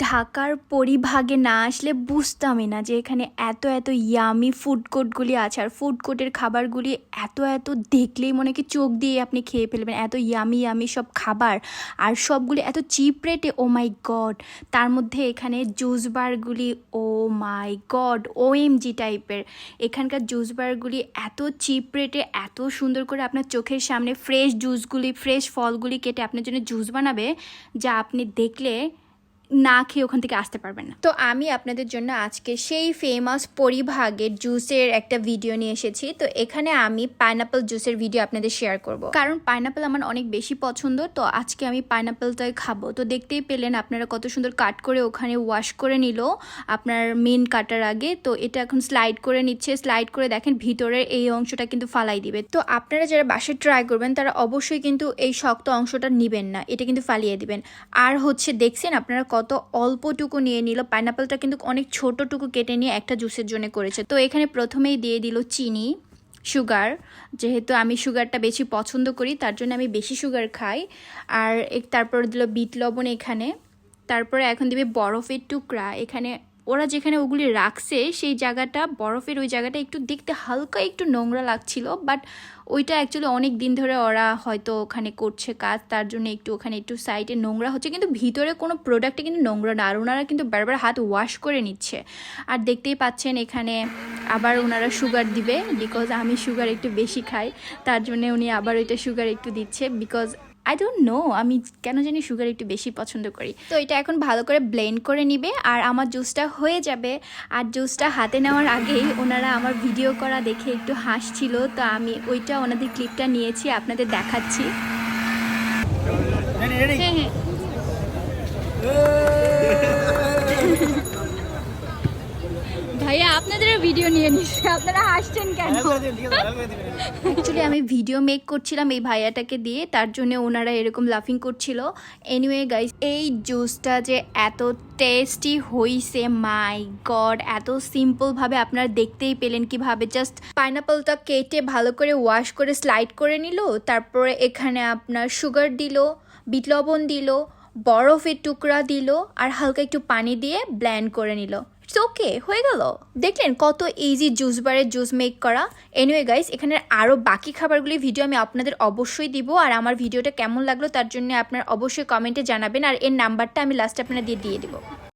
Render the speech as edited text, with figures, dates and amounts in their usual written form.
ঢাকার পরিভাগে না আসলে বুঝতামই না যে এখানে এত এত ইয়ামি ফুড কোর্টগুলি আছে। আর ফুড কোর্টের খাবারগুলি এত এত দেখলেই মনে কি চোখ দিয়ে আপনি খেয়ে ফেলবেন, এত ইয়ামি ইয়ামি সব খাবার। আর সবগুলি এত চিপ রেটে, ও মাই গড। তার মধ্যে এখানে জুস বারগুলি, ও মাই গড, OMG টাইপের। এখানকার জুস বারগুলি এত চিপ রেটে, এত সুন্দর করে আপনার চোখের সামনে ফ্রেশ জুসগুলি, ফ্রেশ ফলগুলি কেটে আপনার জন্য জুস বানাবে, যা আপনি দেখলে না খেয়ে ওখান থেকে আসতে পারবেন না। তো আমি আপনাদের জন্য আজকে সেই ফেমাস পরিভাগের জুসের একটা ভিডিও নিয়ে এসেছি। তো এখানে আমি পাইনাপল জুসের ভিডিও আপনাদের শেয়ার করব, কারণ পাইনাপল আমার অনেক বেশি পছন্দ। তো আজকে আমি পাইনাপলটাই খাবো। তো দেখতেই পেলেন আপনারা কত সুন্দর কাট করে ওখানে ওয়াশ করে নিল আপনার মেন কাটার আগে। তো এটা এখন স্লাইড করে নিচ্ছে। স্লাইড করে দেখেন ভিতরের এই অংশটা কিন্তু ফালাই দিবে। তো আপনারা যারা বাসায় ট্রাই করবেন তারা অবশ্যই কিন্তু এই শক্ত অংশটা নেবেন না, এটা কিন্তু ফালিয়ে দিবেন। আর হচ্ছে দেখছেন আপনারা কত অল্পটুকু নিয়ে নিল। পাইনাপলটা কিন্তু অনেক ছোটটুকু কেটে নিয়ে একটা জুসের জন্য করেছে। তো এখানে প্রথমেই দিয়ে দিল চিনি, সুগার। যেহেতু আমি সুগারটা বেশি পছন্দ করি তার জন্য আমি বেশি সুগার খাই। আর তারপর দিল বিট লবণ এখানে। তারপরে এখন দিবে বরফের টুকরা। এখানে ওরা যেখানে ওগুলি রাখছে সেই জায়গাটা, বরফের ওই জায়গাটা একটু দেখতে হালকা একটু নোংরা লাগছিল, বাট ওইটা অ্যাকচুয়ালি অনেক দিন ধরে ওরা হয়তো ওখানে করছে কাজ, তার জন্য একটু ওখানে একটু সাইডে নোংরা হচ্ছে, কিন্তু ভিতরে কোনো প্রোডাক্টে কিন্তু নোংরা না। আর ওনারা কিন্তু বারবার হাত ওয়াশ করে নিচ্ছে। আর দেখতেই পাচ্ছেন এখানে আবার ওনারা সুগার দিবে, বিকজ আমি সুগার একটু বেশি খাই, তার জন্য উনি আবার ওইটা সুগার একটু দিচ্ছে। বিকজ আই ডোন্ট নো, আমি কেন জানি সুগার একটু বেশি পছন্দ করি। তো এটা এখন ভালো করে ব্লেন্ড করে নিবে আর আমার জুসটা হয়ে যাবে। আর জুসটা হাতে নেওয়ার আগেই ওনারা আমার ভিডিও করা দেখে একটু হাসছিল, তো আমি ওইটা ওনাদের ক্লিপটা নিয়েছি, আপনাদের দেখাচ্ছি। হ্যাঁ হ্যাঁ ভাইয়া আপনাদের ভিডিও নিয়ে নিচ্ছে, আপনারা হাসছেন কেন? অ্যাকচুয়ালি আমি ভিডিও মেক করছিলাম এই ভাইয়াটাকে দিয়ে, তার জন্য ওনারা এরকম লাফিং করছিল। এনিওয়ে গাইস, এই জুসটা যে এত টেস্টি হইছে, মাই গড। এত সিম্পলভাবে আপনারা দেখতেই পেলেন কিভাবে জাস্ট পাইনাপলটা কেটে ভালো করে ওয়াশ করে স্লাইড করে নিল। তারপরে এখানে আপনার সুগার দিল, বিট লবণ দিল, বরফের টুকরা দিল, আর হালকা একটু পানি দিয়ে ব্লেন্ড করে নিল। ওকে, হয়ে গেল। দেখলেন কত ইজি জুস বারের জুস মেক করা। এনিওয়ে গাইস, এখানে আরও বাকি খাবারগুলি ভিডিও আমি আপনাদের অবশ্যই দিব। আর আমার ভিডিওটা কেমন লাগলো তার জন্য আপনার অবশ্যই কমেন্টে জানাবেন। আর এর নাম্বারটা আমি লাস্টে আপনারা দিয়ে দিব।